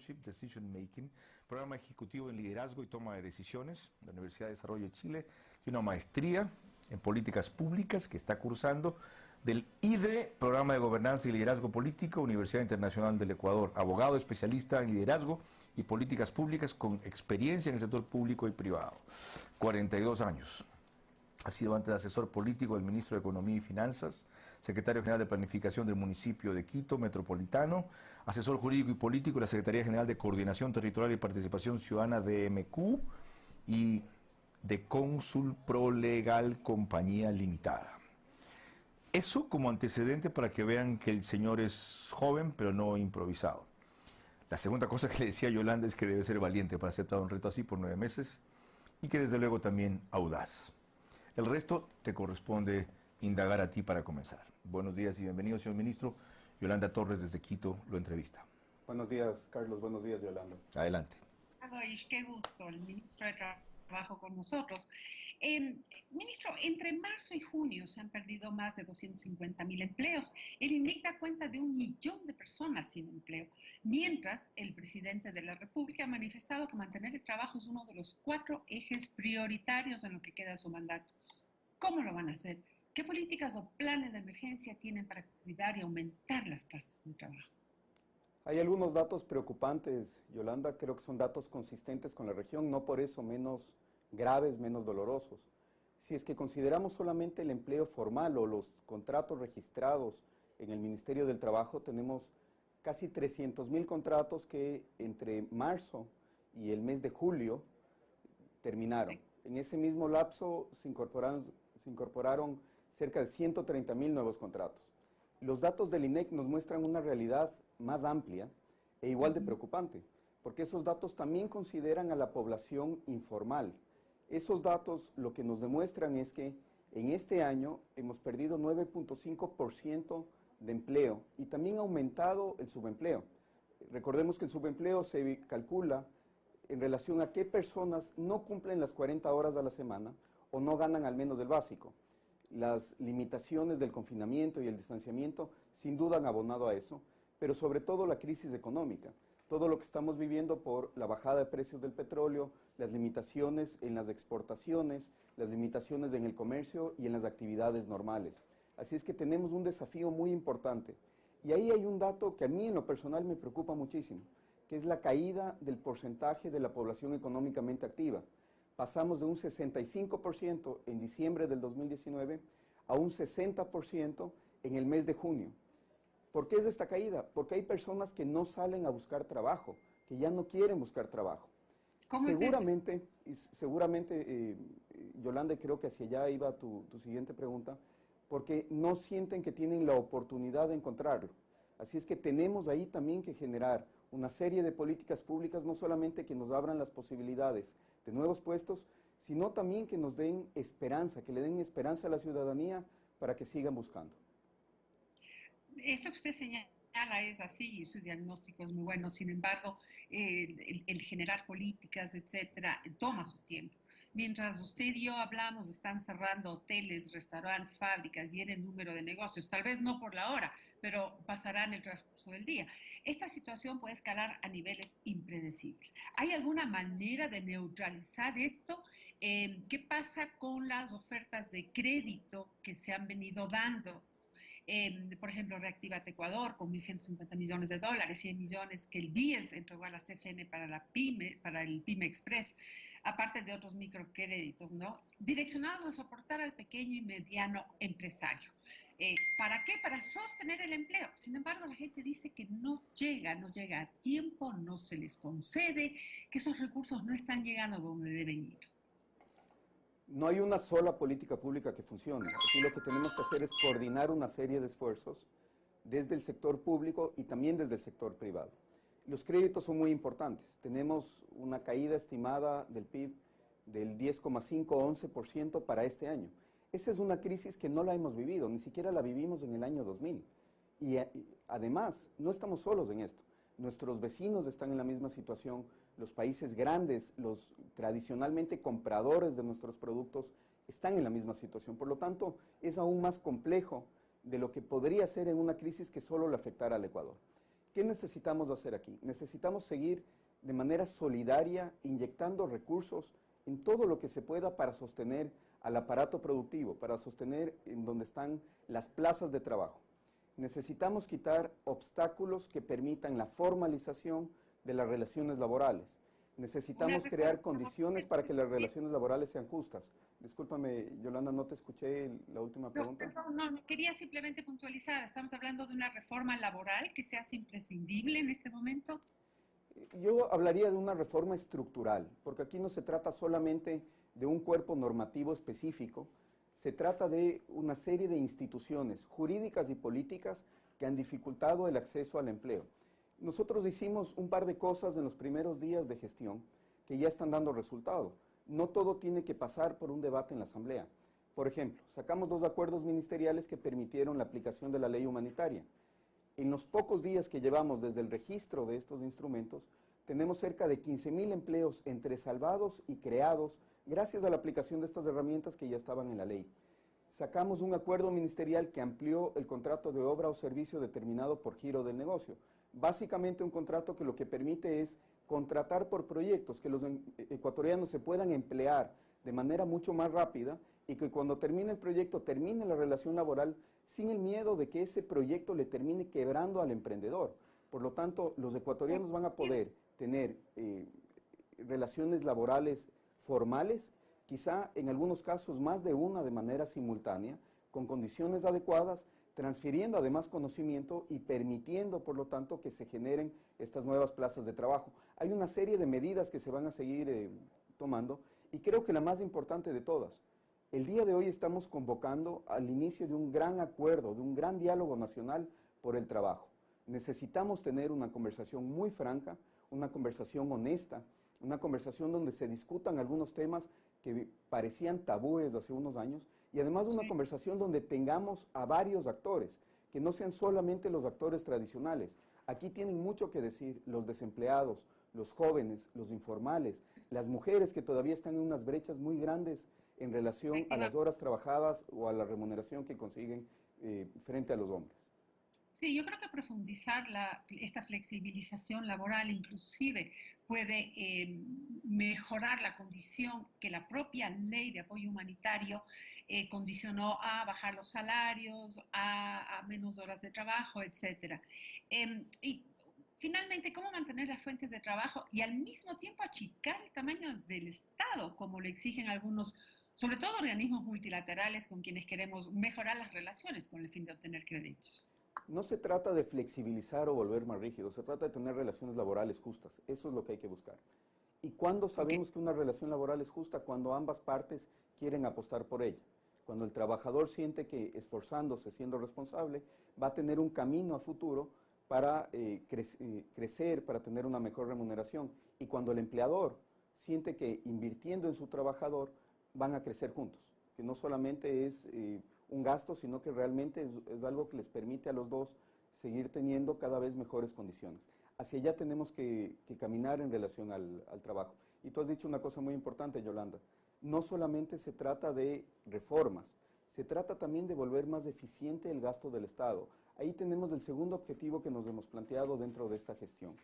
Leadership Decision Making, programa ejecutivo en liderazgo y toma de decisiones de la Universidad de Desarrollo de Chile, y una maestría en políticas públicas que está cursando del IDE, Programa de Gobernanza y Liderazgo Político, Universidad Internacional del Ecuador, abogado especialista en liderazgo y políticas públicas con experiencia en el sector público y privado, 42 años. Ha sido antes asesor político del ministro de Economía y Finanzas, secretario general de Planificación del municipio de Quito Metropolitano, asesor jurídico y político de la Secretaría General de Coordinación Territorial y Participación Ciudadana de MQ y de Cónsul Prolegal Compañía Limitada. Eso como antecedente para que vean que el señor es joven, pero no improvisado. La segunda cosa que le decía a Yolanda es que debe ser valiente para aceptar un reto así por 9 meses y que desde luego también audaz. El resto te corresponde indagar a ti para comenzar. Buenos días y bienvenido, señor ministro. Yolanda Torres desde Quito lo entrevista. Buenos días, Carlos. Buenos días, Yolanda. Adelante. Qué gusto, el ministro de Trabajo con nosotros. Ministro, entre marzo y junio se han perdido más de 250.000 empleos. El INEC da cuenta de 1 millón de personas sin empleo, mientras el presidente de la República ha manifestado que mantener el trabajo es uno de los 4 ejes prioritarios en lo que queda de su mandato. ¿Cómo lo van a hacer? ¿Qué políticas o planes de emergencia tienen para cuidar y aumentar las plazas de trabajo? Hay algunos datos preocupantes, Yolanda. Creo que son datos consistentes con la región, no por eso menos graves, menos dolorosos. Si es que consideramos solamente el empleo formal o los contratos registrados en el Ministerio del Trabajo, tenemos casi 300.000 contratos que entre marzo y el mes de julio terminaron. En ese mismo lapso se incorporaron cerca de 130.000 nuevos contratos. Los datos del INEC nos muestran una realidad más amplia e igual de preocupante, porque esos datos también consideran a la población informal. Esos datos lo que nos demuestran es que en este año hemos perdido 9.5% de empleo y también ha aumentado el subempleo. Recordemos que el subempleo se calcula en relación a qué personas no cumplen las 40 horas a la semana o no ganan al menos el básico. Las limitaciones del confinamiento y el distanciamiento sin duda han abonado a eso, pero sobre todo la crisis económica, todo lo que estamos viviendo por la bajada de precios del petróleo, las limitaciones en las exportaciones, las limitaciones en el comercio y en las actividades normales. Así es que tenemos un desafío muy importante. Y ahí hay un dato que a mí en lo personal me preocupa muchísimo, que es la caída del porcentaje de la población económicamente activa. Pasamos de un 65% en diciembre del 2019 a un 60% en el mes de junio. ¿Por qué es esta caída? Porque hay personas que no salen a buscar trabajo, que ya no quieren buscar trabajo. ¿Cómo Seguramente, Yolanda, creo que hacia allá iba tu siguiente pregunta, porque no sienten que tienen la oportunidad de encontrarlo. Así es que tenemos ahí también que generar una serie de políticas públicas, no solamente que nos abran las posibilidades de nuevos puestos, sino también que nos den esperanza, que le den esperanza a la ciudadanía para que sigan buscando. Esto que usted señala es así y su diagnóstico es muy bueno. Sin embargo, el generar políticas, etcétera, toma su tiempo. Mientras usted y yo hablamos, están cerrando hoteles, restaurantes, fábricas y en el número de negocios, tal vez no por la hora, pero pasará en el transcurso del día. Esta situación puede escalar a niveles impredecibles. ¿Hay alguna manera de neutralizar esto? ¿Qué pasa con las ofertas de crédito que se han venido dando? Por ejemplo, Reactívate Ecuador con 1.150 millones de dólares, 100 millones que el BIES entregó a la CFN para la PYME, para el PYME Express, aparte de otros microcréditos, ¿no? Direccionados a soportar al pequeño y mediano empresario. ¿Para qué? Para sostener el empleo. Sin embargo, la gente dice que no llega a tiempo, no se les concede, que esos recursos no están llegando donde deben ir. No hay una sola política pública que funcione. Aquí lo que tenemos que hacer es coordinar una serie de esfuerzos desde el sector público y también desde el sector privado. Los créditos son muy importantes. Tenemos una caída estimada del PIB del 10,5-11% para este año. Esa es una crisis que no la hemos vivido, ni siquiera la vivimos en el año 2000. Y además, no estamos solos en esto. Nuestros vecinos están en la misma situación, los países grandes, los tradicionalmente compradores de nuestros productos, están en la misma situación. Por lo tanto, es aún más complejo de lo que podría ser en una crisis que solo le afectara al Ecuador. ¿Qué necesitamos hacer aquí? Necesitamos seguir de manera solidaria inyectando recursos en todo lo que se pueda para sostener al aparato productivo, para sostener en donde están las plazas de trabajo. Necesitamos quitar obstáculos que permitan la formalización de las relaciones laborales. Necesitamos crear condiciones para que las relaciones laborales sean justas. Discúlpame, Yolanda, no te escuché la última pregunta. No, quería simplemente puntualizar. Estamos hablando de una reforma laboral que se hace imprescindible en este momento. Yo hablaría de una reforma estructural, porque aquí no se trata solamente de un cuerpo normativo específico, se trata de una serie de instituciones jurídicas y políticas que han dificultado el acceso al empleo. Nosotros hicimos un par de cosas en los primeros días de gestión que ya están dando resultado. No todo tiene que pasar por un debate en la Asamblea. Por ejemplo, sacamos 2 acuerdos ministeriales que permitieron la aplicación de la ley humanitaria. En los pocos días que llevamos desde el registro de estos instrumentos, tenemos cerca de 15,000 empleos entre salvados y creados gracias a la aplicación de estas herramientas que ya estaban en la ley. Sacamos un acuerdo ministerial que amplió el contrato de obra o servicio determinado por giro del negocio. Básicamente un contrato que lo que permite es contratar por proyectos, que los ecuatorianos se puedan emplear de manera mucho más rápida y que cuando termine el proyecto termine la relación laboral sin el miedo de que ese proyecto le termine quebrando al emprendedor. Por lo tanto, los ecuatorianos van a poder tener relaciones laborales formales, quizá en algunos casos más de una de manera simultánea, con condiciones adecuadas, transfiriendo además conocimiento y permitiendo, por lo tanto, que se generen estas nuevas plazas de trabajo. Hay una serie de medidas que se van a seguir tomando y creo que la más importante de todas, el día de hoy estamos convocando al inicio de un gran acuerdo, de un gran diálogo nacional por el trabajo. Necesitamos tener una conversación muy franca, una conversación honesta, una conversación donde se discutan algunos temas que parecían tabúes hace unos años y además una conversación donde tengamos a varios actores, que no sean solamente los actores tradicionales. Aquí tienen mucho que decir los desempleados, los jóvenes, los informales, las mujeres que todavía están en unas brechas muy grandes en relación a las horas trabajadas o a la remuneración que consiguen frente a los hombres. Sí, yo creo que profundizar esta flexibilización laboral inclusive puede mejorar la condición que la propia ley de apoyo humanitario condicionó a bajar los salarios, a menos horas de trabajo, etc. Y finalmente, ¿cómo mantener las fuentes de trabajo y al mismo tiempo achicar el tamaño del Estado, como lo exigen algunos, sobre todo organismos multilaterales con quienes queremos mejorar las relaciones con el fin de obtener créditos? No se trata de flexibilizar o volver más rígido, se trata de tener relaciones laborales justas. Eso es lo que hay que buscar. ¿Y cuándo sabemos que una relación laboral es justa? Cuando ambas partes quieren apostar por ella. Cuando el trabajador siente que esforzándose, siendo responsable, va a tener un camino a futuro para crecer, para tener una mejor remuneración. Y cuando el empleador siente que invirtiendo en su trabajador van a crecer juntos, que no solamente es un gasto, sino que realmente es algo que les permite a los dos seguir teniendo cada vez mejores condiciones. Hacia allá tenemos que caminar en relación al trabajo. Y tú has dicho una cosa muy importante, Yolanda. No solamente se trata de reformas, se trata también de volver más eficiente el gasto del Estado. Ahí tenemos el segundo objetivo que nos hemos planteado dentro de esta gestión.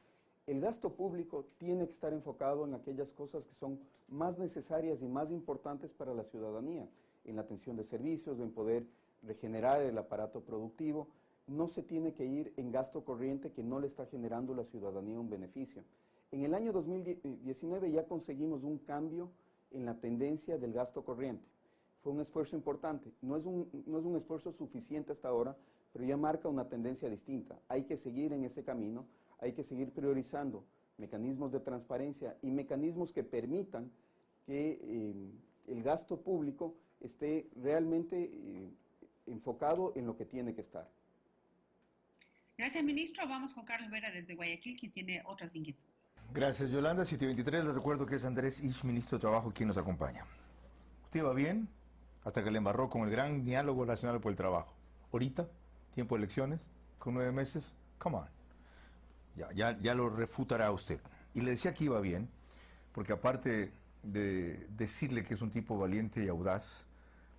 El gasto público tiene que estar enfocado en aquellas cosas que son más necesarias y más importantes para la ciudadanía, en la atención de servicios, en poder regenerar el aparato productivo. No se tiene que ir en gasto corriente que no le está generando a la ciudadanía un beneficio. En el año 2019 ya conseguimos un cambio en la tendencia del gasto corriente. Fue un esfuerzo importante, no es un esfuerzo suficiente hasta ahora, pero ya marca una tendencia distinta. Hay que seguir en ese camino, hay que seguir priorizando mecanismos de transparencia y mecanismos que permitan que el gasto público esté realmente enfocado en lo que tiene que estar. Gracias, ministro. Vamos con Carlos Vera desde Guayaquil, quien tiene otras inquietudes. Gracias, Yolanda. 723, les recuerdo que es Andrés Ish, ministro de Trabajo, quien nos acompaña. ¿Usted va bien? Hasta que le embarró con el gran diálogo nacional por el trabajo. Ahorita, tiempo de elecciones, con 9 meses, come on. Ya lo refutará usted. Y le decía que iba bien, porque aparte de decirle que es un tipo valiente y audaz,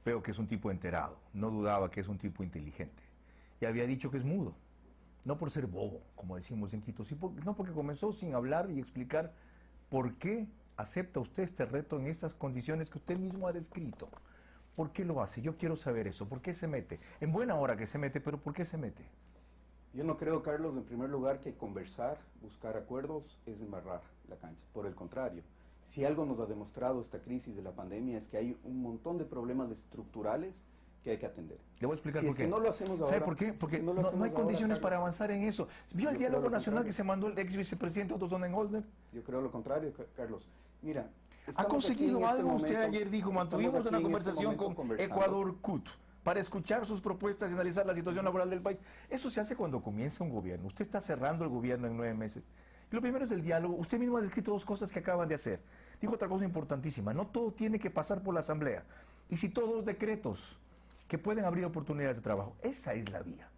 veo que es un tipo enterado. No dudaba que es un tipo inteligente. Y había dicho que es mudo. no por ser bobo, como decimos en Quito, no porque comenzó sin hablar y explicar por qué acepta usted este reto en estas condiciones que usted mismo ha descrito. ¿Por qué lo hace? Yo quiero saber eso. ¿Por qué se mete? En buena hora que se mete, pero ¿por qué se mete? Yo no creo, Carlos, en primer lugar, que conversar, buscar acuerdos es embarrar la cancha. Por el contrario, si algo nos ha demostrado esta crisis de la pandemia es que hay un montón de problemas estructurales que hay que atender. Le voy a explicar Si por es qué. que no lo hacemos ahora, ¿Sabe por qué? Porque no, no hay condiciones para avanzar en eso. ¿Vio el diálogo nacional que se mandó el ex vicepresidente Otto Sonnenholder? Yo creo lo contrario, Carlos. Mira, ¿ha conseguido algo? Usted ayer dijo, mantuvimos una conversación con Ecuador CUT para escuchar sus propuestas y analizar la situación laboral del país. Eso se hace cuando comienza un gobierno. Usted está cerrando el gobierno en 9 meses. Y lo primero es el diálogo. Usted mismo ha descrito 2 cosas que acaban de hacer. Dijo otra cosa importantísima. No todo tiene que pasar por la Asamblea. Y si todos los decretos que pueden abrir oportunidades de trabajo, esa es la vía.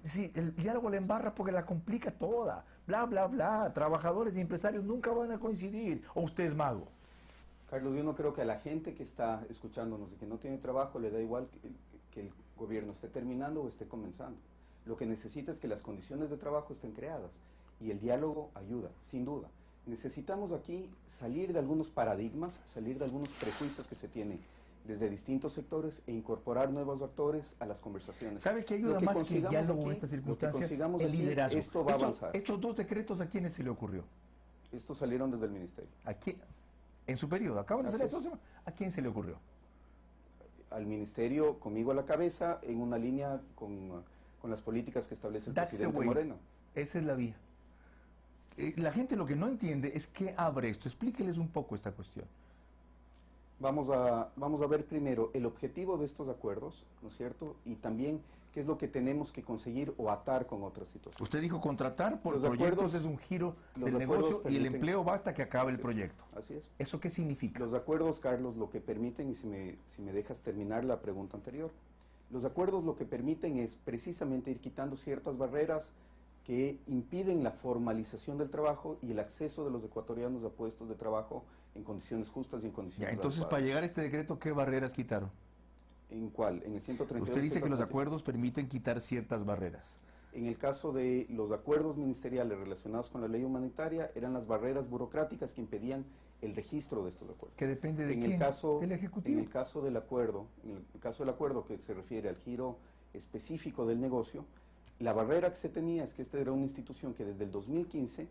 Sí, el diálogo la embarra porque la complica toda. Bla, bla, bla. Trabajadores y empresarios nunca van a coincidir. ¿O usted es mago? Carlos, yo no creo que a la gente que está escuchándonos y que no tiene trabajo le da igual que el gobierno esté terminando o esté comenzando. Lo que necesita es que las condiciones de trabajo estén creadas y el diálogo ayuda, sin duda. Necesitamos aquí salir de algunos paradigmas, salir de algunos prejuicios que se tienen desde distintos sectores e incorporar nuevos actores a las conversaciones. ¿Sabe qué ayuda más que el diálogo en estas circunstancias? El liderazgo. Esto va a avanzar. Estos 2 decretos, ¿a quiénes se le ocurrió? Estos salieron desde el ministerio. ¿A quién? En su periodo, acaban de salir esta semana. ¿A quién se le ocurrió? Al ministerio, conmigo a la cabeza, en una línea con las políticas que establece el presidente Moreno. Esa es la vía. La gente lo que no entiende es qué abre esto. Explíqueles un poco esta cuestión. Vamos a ver primero el objetivo de estos acuerdos, ¿no es cierto? Y también qué es lo que tenemos que conseguir o atar con otras situaciones. Usted dijo contratar por Los proyectos acuerdos, es un giro los del acuerdos negocio y el permiten- empleo basta que acabe el Así es, proyecto. Así es. ¿Eso qué significa? Los acuerdos, Carlos, lo que permiten, y si me dejas terminar la pregunta anterior, los acuerdos lo que permiten es precisamente ir quitando ciertas barreras que impiden la formalización del trabajo y el acceso de los ecuatorianos a puestos de trabajo en condiciones justas y en condiciones Ya, entonces, adecuadas. para llegar a este decreto, ¿qué barreras quitaron? ¿En cuál? En el 132. Usted dice que los 134. acuerdos permiten quitar ciertas barreras. En el caso de los acuerdos ministeriales relacionados con la ley humanitaria, eran las barreras burocráticas que impedían el registro de estos acuerdos. ¿Que depende de En quién? el caso, ¿Del Ejecutivo? En el caso del acuerdo, que se refiere al giro específico del negocio, la barrera que se tenía es que esta era una institución que desde el 2015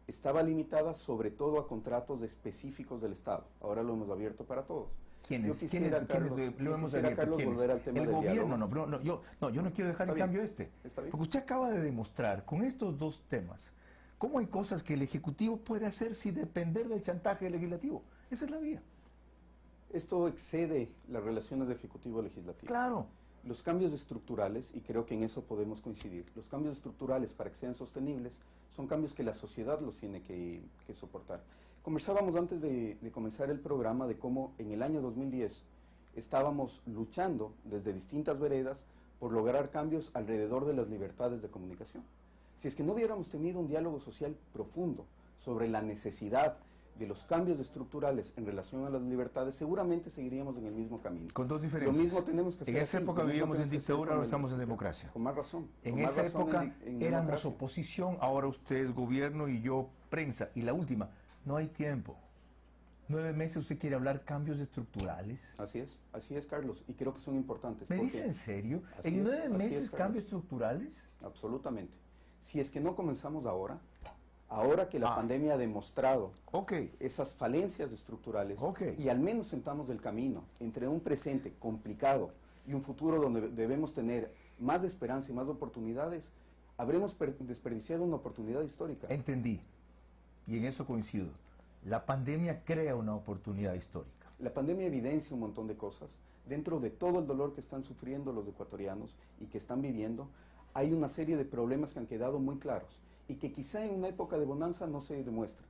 estaba limitada sobre todo a contratos específicos del Estado. Ahora lo hemos abierto para todos. ¿Quiénes? Yo quisiera, Carlos, lo hemos quisiera, abierto? Carlos, ¿Quiénes? volver al tema El del gobierno, diálogo. yo no quiero dejar Está en bien, cambio este. está bien. Porque usted acaba de demostrar con estos 2 temas cómo hay cosas que el Ejecutivo puede hacer sin depender del chantaje legislativo. Esa es la vía. Esto excede las relaciones de ejecutivo-legislativo. Claro. Los cambios estructurales, y creo que en eso podemos coincidir, los cambios estructurales para que sean sostenibles son cambios que la sociedad los tiene que soportar. Conversábamos antes de comenzar el programa de cómo en el año 2010 estábamos luchando desde distintas veredas por lograr cambios alrededor de las libertades de comunicación. Si es que no hubiéramos tenido un diálogo social profundo sobre la necesidad de los cambios estructurales en relación a las libertades, seguramente seguiríamos en el mismo camino. Con 2 Lo diferencias. mismo tenemos que hacer En esa aquí, época lo mismo vivíamos en tenemos que hacer dictadura, con ahora el- estamos en democracia. Con más razón. En con más esa razón época en éramos democracia. oposición, ahora usted es gobierno y yo prensa. Y la última, no hay tiempo. 9 meses usted quiere hablar cambios estructurales. Así es, Carlos, y creo que son importantes. ¿Me porque- dice en serio? Así ¿En es, 9 así meses es, Carlos. cambios estructurales? Absolutamente. Si es que no comenzamos ahora que la Ah. pandemia ha demostrado Ok. esas falencias estructurales Ok. y al menos sentamos el camino entre un presente complicado y un futuro donde debemos tener más esperanza y más oportunidades, habremos desperdiciado una oportunidad histórica. Entendí. Y en eso coincido. La pandemia crea una oportunidad histórica. La pandemia evidencia un montón de cosas. Dentro de todo el dolor que están sufriendo los ecuatorianos y que están viviendo, hay una serie de problemas que han quedado muy claros y que quizá en una época de bonanza no se demuestran,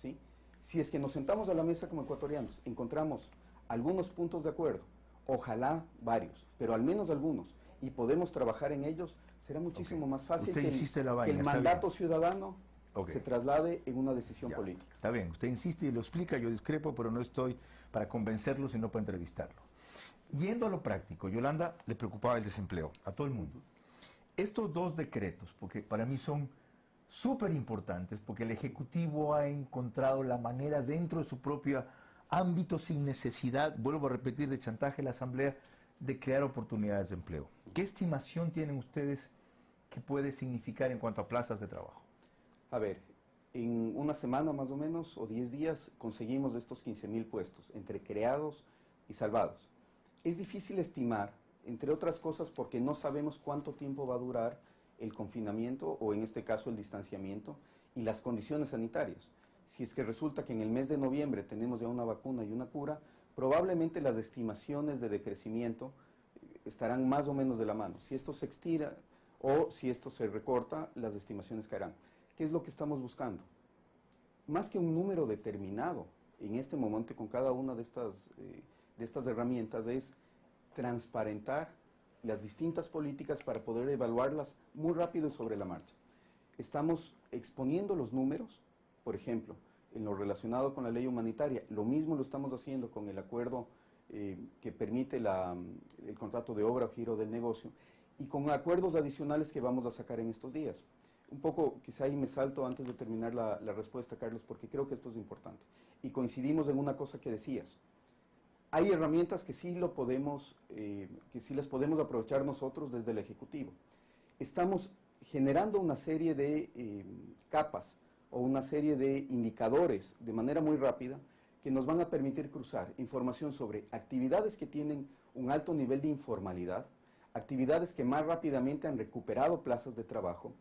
¿sí? Si es que nos sentamos a la mesa como ecuatorianos, encontramos algunos puntos de acuerdo, ojalá varios, pero al menos algunos, y podemos trabajar en ellos, será muchísimo más fácil Usted que insiste en la que vaina, el está mandato ciudadano Ok. se traslade en una decisión Ya, política. Está bien, usted insiste y lo explica, yo discrepo, pero no estoy para convencerlo, sino para entrevistarlo. Yendo a lo práctico, Yolanda le preocupaba el desempleo, a todo el mundo. estos dos decretos, porque para mí son súper importantes, porque el Ejecutivo ha encontrado la manera dentro de su propio ámbito, sin necesidad, vuelvo a repetir, de chantaje a la Asamblea, de crear oportunidades de empleo. ¿Qué estimación tienen ustedes que puede significar en cuanto a plazas de trabajo? A ver, en una semana más o menos, o 10 días, conseguimos estos 15.000 puestos, entre creados y salvados. Es difícil estimar, entre otras cosas, porque no sabemos cuánto tiempo va a durar el confinamiento, o en este caso el distanciamiento, y las condiciones sanitarias. Si es que resulta que en el mes de noviembre tenemos ya una vacuna y una cura, probablemente las estimaciones de decrecimiento estarán más o menos de la mano. Si esto se estira o si esto se recorta, las estimaciones caerán. ¿Qué es lo que estamos buscando? Más que un número determinado en este momento con cada una de estas herramientas, es transparentar las distintas políticas para poder evaluarlas muy rápido y sobre la marcha. Estamos exponiendo los números, por ejemplo, en lo relacionado con la ley humanitaria. Lo mismo lo estamos haciendo con el acuerdo que permite el contrato de obra o giro del negocio, y con acuerdos adicionales que vamos a sacar en estos días. Un poco, quizá ahí me salto antes de terminar la respuesta, Carlos, porque creo que esto es importante. Y coincidimos en una cosa que decías. Hay herramientas que sí las podemos aprovechar nosotros desde el Ejecutivo. Estamos generando una serie de capas o una serie de indicadores de manera muy rápida que nos van a permitir cruzar información sobre actividades que tienen un alto nivel de informalidad, actividades que más rápidamente han recuperado plazas de trabajo,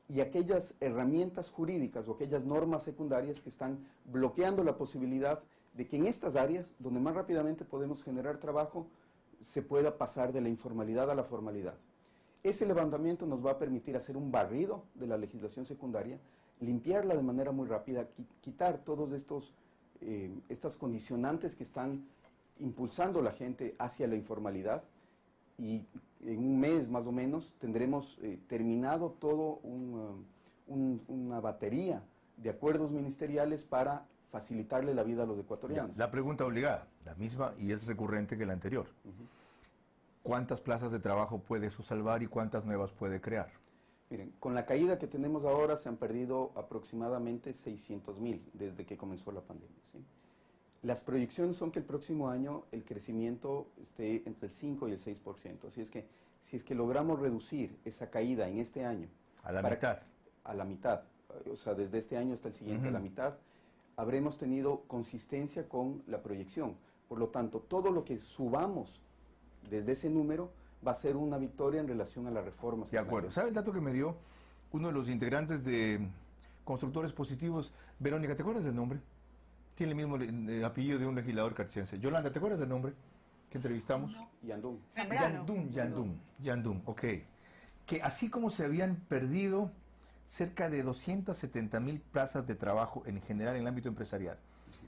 y aquellas herramientas jurídicas o aquellas normas secundarias que están bloqueando la posibilidad de que en estas áreas, donde más rápidamente podemos generar trabajo, se pueda pasar de la informalidad a la formalidad. Ese levantamiento nos va a permitir hacer un barrido de la legislación secundaria, limpiarla de manera muy rápida, quitar todos estas condicionantes que están impulsando a la gente hacia la informalidad, y en un mes más o menos tendremos terminado todo una batería de acuerdos ministeriales para facilitarle la vida a los ecuatorianos. La pregunta obligada, la misma y es recurrente que la anterior. ¿Cuántas plazas de trabajo puede eso salvar y cuántas nuevas puede crear? Miren, con la caída que tenemos ahora se han perdido aproximadamente 600.000 desde que comenzó la pandemia, ¿sí? Las proyecciones son que el próximo año el crecimiento esté entre el 5 y el 6%. Así es que si es que logramos reducir esa caída en este año a la mitad, o sea, desde este año hasta el siguiente a la mitad, habremos tenido consistencia con la proyección. Por lo tanto, todo lo que subamos desde ese número va a ser una victoria en relación a las reformas. De acuerdo. ¿Sabe el dato que me dio uno de los integrantes de Constructores Positivos? Verónica, ¿te acuerdas del nombre? Tiene el mismo apellido de un legislador carciense. Yolanda, ¿te acuerdas del nombre que entrevistamos? No. Yandún. Yandún, ok. Que así como se habían perdido cerca de 270.000 plazas de trabajo en general en el ámbito empresarial,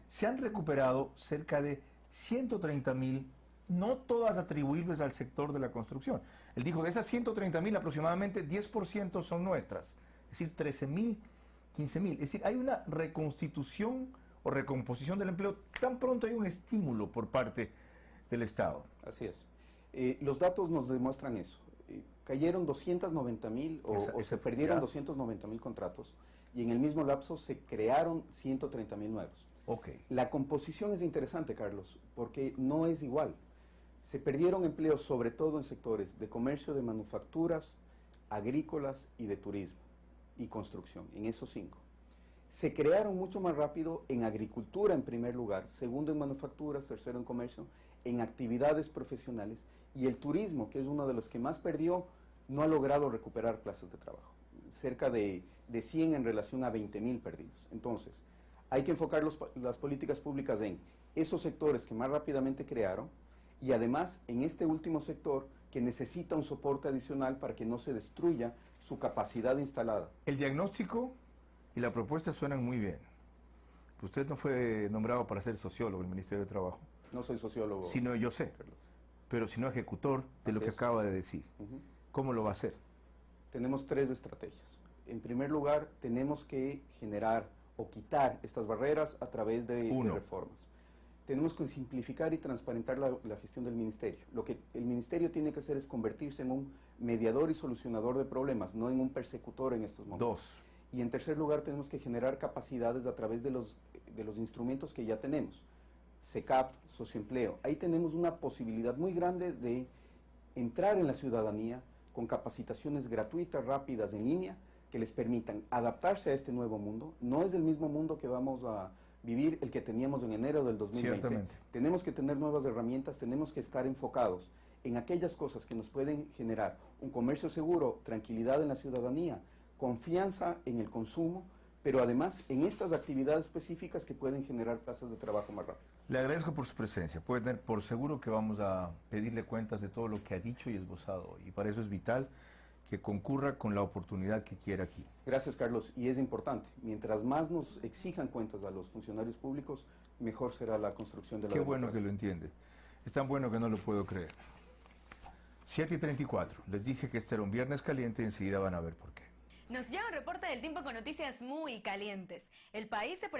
se han recuperado cerca de 130.000, no todas atribuibles al sector de la construcción. Él dijo, de esas 130.000 aproximadamente 10% son nuestras, es decir, 13.000, 15.000. Es decir, hay una reconstitución o recomposición del empleo tan pronto hay un estímulo por parte del Estado. Así es. Los datos nos demuestran eso. Cayeron 290.000 o se perdieron 290.000 contratos, y en el mismo lapso se crearon 130.000 nuevos. Okay. La composición es interesante, Carlos, porque no es igual. Se perdieron empleos sobre todo en sectores de comercio, de manufacturas, agrícolas y de turismo y construcción, en esos 5. Se crearon mucho más rápido en agricultura en primer lugar, segundo en manufacturas, tercero en comercio, en actividades profesionales, y el turismo, que es uno de los que más perdió, no ha logrado recuperar plazas de trabajo. Cerca de 100 en relación a 20.000 perdidos. Entonces, hay que enfocar las políticas públicas en esos sectores que más rápidamente crearon, y además en este último sector que necesita un soporte adicional para que no se destruya su capacidad instalada. El diagnóstico y la propuesta suenan muy bien. Usted no fue nombrado para ser sociólogo en el Ministerio de Trabajo. No soy sociólogo. Sino, yo sé, Carlos, pero sino ejecutor de lo que acaba de decir. ¿Cómo lo va a hacer? Tenemos 3 estrategias. En primer lugar, tenemos que generar o quitar estas barreras a través de reformas. tenemos que simplificar y transparentar la gestión del ministerio. Lo que el ministerio tiene que hacer es convertirse en un mediador y solucionador de problemas, no en un persecutor en estos momentos. 2. Y en tercer lugar, tenemos que generar capacidades a través de los instrumentos que ya tenemos. SECAP, socioempleo. Ahí tenemos una posibilidad muy grande de entrar en la ciudadanía con capacitaciones gratuitas, rápidas, en línea, que les permitan adaptarse a este nuevo mundo. No es el mismo mundo que vamos a vivir el que teníamos en enero del 2020. Ciertamente. Tenemos que tener nuevas herramientas, tenemos que estar enfocados en aquellas cosas que nos pueden generar un comercio seguro, tranquilidad en la ciudadanía, confianza en el consumo, pero además en estas actividades específicas que pueden generar plazas de trabajo más rápido. Le agradezco por su presencia. Puede tener por seguro que vamos a pedirle cuentas de todo lo que ha dicho y esbozado hoy. Y para eso es vital que concurra con la oportunidad que quiera aquí. Gracias, Carlos. Y es importante, mientras más nos exijan cuentas a los funcionarios públicos, mejor será la construcción de la Qué bueno que democracia. lo entiende. Es tan bueno que no lo puedo creer. 7:34. Les dije que este era un viernes caliente y enseguida van a ver por qué. Nos llega un reporte del tiempo con noticias muy calientes. El país se